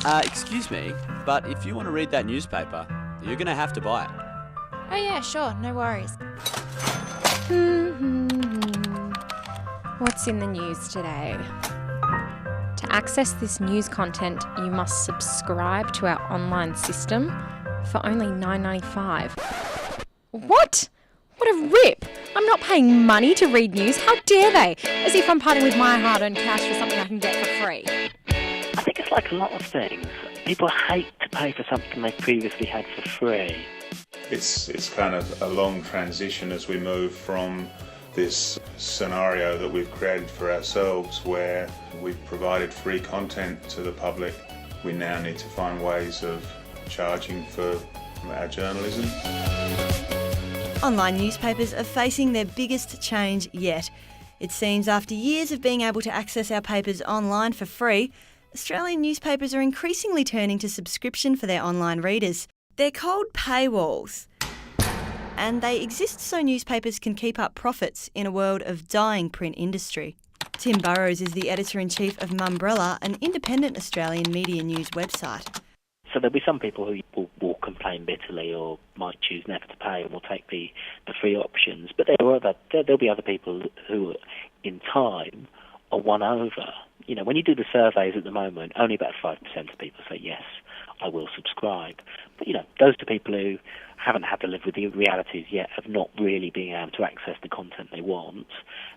Excuse me, but if you want to read that newspaper, you're going to have to buy it. Oh yeah, sure, no worries. What's in the news today? To access this news content, you must subscribe to our online system for only $9.95. What? What a rip! I'm not paying money to read news. How dare they? As if I'm parting with my hard-earned cash for something I can get for free. I think it's like a lot of things. People hate to pay for something they previously had for free. It's kind of a long transition as we move from this scenario that we've created for ourselves where we've provided free content to the public. We now need to find ways of charging for our journalism. Online newspapers are facing their biggest change yet. It seems after years of being able to access our papers online for free, Australian newspapers are increasingly turning to subscription for their online readers. They're called paywalls, and they exist so newspapers can keep up profits in a world of dying print industry. Tim Burrows is the editor-in-chief of Mumbrella, an independent Australian media news website. So there'll be some people who will complain bitterly or might choose never to pay and will take the free options. But there'll be other people who, in time, are won over. You know, when you do the surveys at the moment, only about 5% of people say, yes, I will subscribe. But, you know, those are people who haven't had to live with the realities yet of not really being able to access the content they want,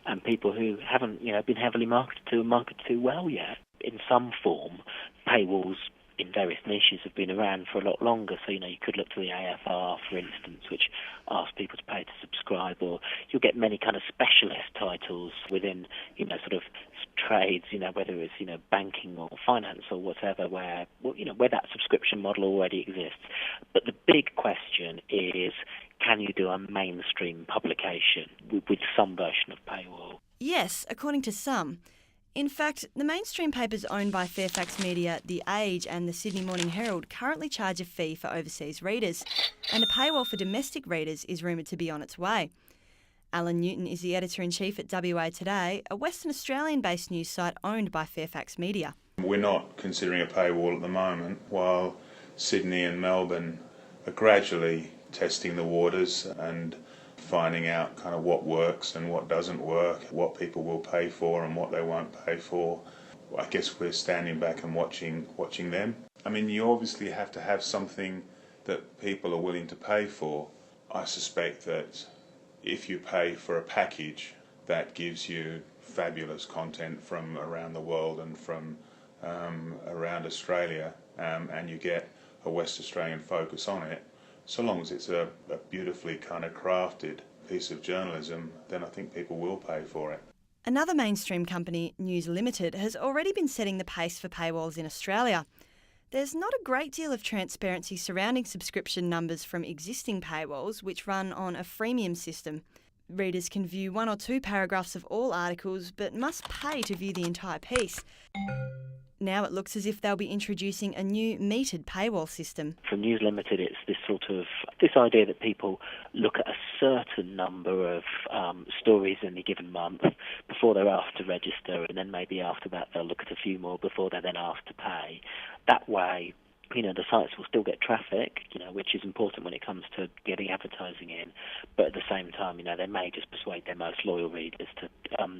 and people who haven't, you know, been heavily marketed to and marketed to well yet. In some form, paywalls in various niches have been around for a lot longer. So, you know, you could look to the AFR, for instance, which asks people to pay to subscribe, or you'll get many kind of specialist titles within, you know, sort of trades, you know, whether it's, you know, banking or finance or whatever, where, well, you know, where that subscription model already exists. But the big question is, can you do a mainstream publication with some version of paywall? Yes, according to some. In fact, the mainstream papers owned by Fairfax Media, The Age and the Sydney Morning Herald currently charge a fee for overseas readers, and a paywall for domestic readers is rumoured to be on its way. Alan Newton is the editor-in-chief at WA Today, a Western Australian-based news site owned by Fairfax Media. We're not considering a paywall at the moment, while Sydney and Melbourne are gradually testing the waters and finding out kind of what works and what doesn't work, what people will pay for and what they won't pay for. I guess we're standing back and watching them. I mean, you obviously have to have something that people are willing to pay for. I suspect that if you pay for a package that gives you fabulous content from around the world and from around Australia, and you get a West Australian focus on it, so long as it's a beautifully kind of crafted piece of journalism, then I think people will pay for it. Another mainstream company, News Limited, has already been setting the pace for paywalls in Australia. There's not a great deal of transparency surrounding subscription numbers from existing paywalls, which run on a freemium system. Readers can view 1 or 2 paragraphs of all articles, but must pay to view the entire piece. Now it looks as if they'll be introducing a new metered paywall system. For News Limited, it's this idea that people look at a certain number of stories in a given month before they're asked to register, and then maybe after that they'll look at a few more before they're then asked to pay. That way, you know, the sites will still get traffic, you know, which is important when it comes to getting advertising in. But at the same time, you know, they may just persuade their most loyal readers to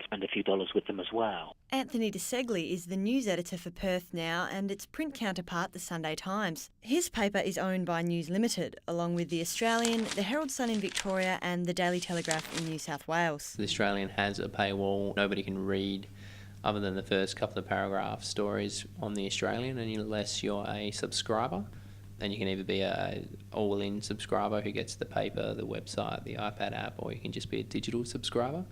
spend a few dollars with them as well. Anthony DeSegli is the news editor for Perth Now and its print counterpart, the Sunday Times. His paper is owned by News Limited, along with The Australian, the Herald Sun in Victoria and the Daily Telegraph in New South Wales. The Australian has a paywall. Nobody can read other than the first couple of paragraph stories on The Australian, and unless you're a subscriber. And you can either be a all-in subscriber who gets the paper, the website, the iPad app, or you can just be a digital subscriber.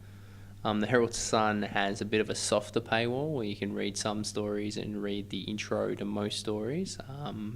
The Herald Sun has a bit of a softer paywall where you can read some stories and read the intro to most stories,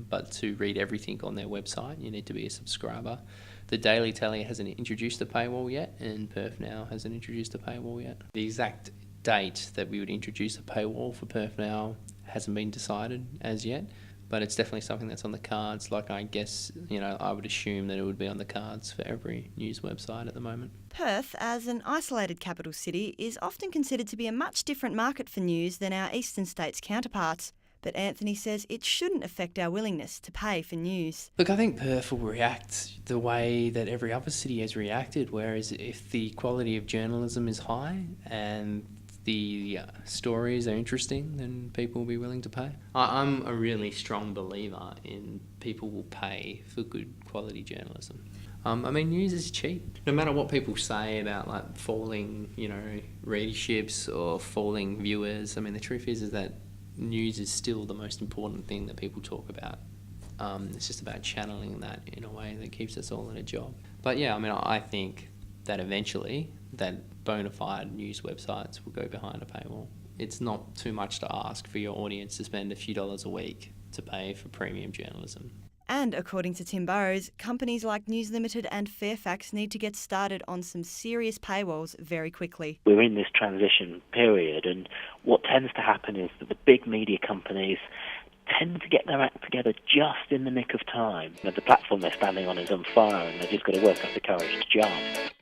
but to read everything on their website, you need to be a subscriber. The Daily Tele hasn't introduced a paywall yet, and Perth Now hasn't introduced a paywall yet. The exact date that we would introduce a paywall for Perth Now hasn't been decided as yet, but it's definitely something that's on the cards. Like, I guess, you know, I would assume that it would be on the cards for every news website at the moment. Perth, as an isolated capital city, is often considered to be a much different market for news than our eastern states counterparts. But Anthony says it shouldn't affect our willingness to pay for news. Look, I think Perth will react the way that every other city has reacted, whereas if the quality of journalism is high and the stories are interesting, then people will be willing to pay. I'm a really strong believer in people will pay for good quality journalism. News is cheap. No matter what people say about like falling, readerships or falling viewers, the truth is that news is still the most important thing that people talk about. It's just about channeling that in a way that keeps us all in a job. But yeah, I think that eventually that bona fide news websites will go behind a paywall. It's not too much to ask for your audience to spend a few dollars a week to pay for premium journalism. And according to Tim Burrows, companies like News Limited and Fairfax need to get started on some serious paywalls very quickly. We're in this transition period, and what tends to happen is that the big media companies tend to get their act together just in the nick of time. The platform they're standing on is on fire, and they've just got to work up the courage to jump.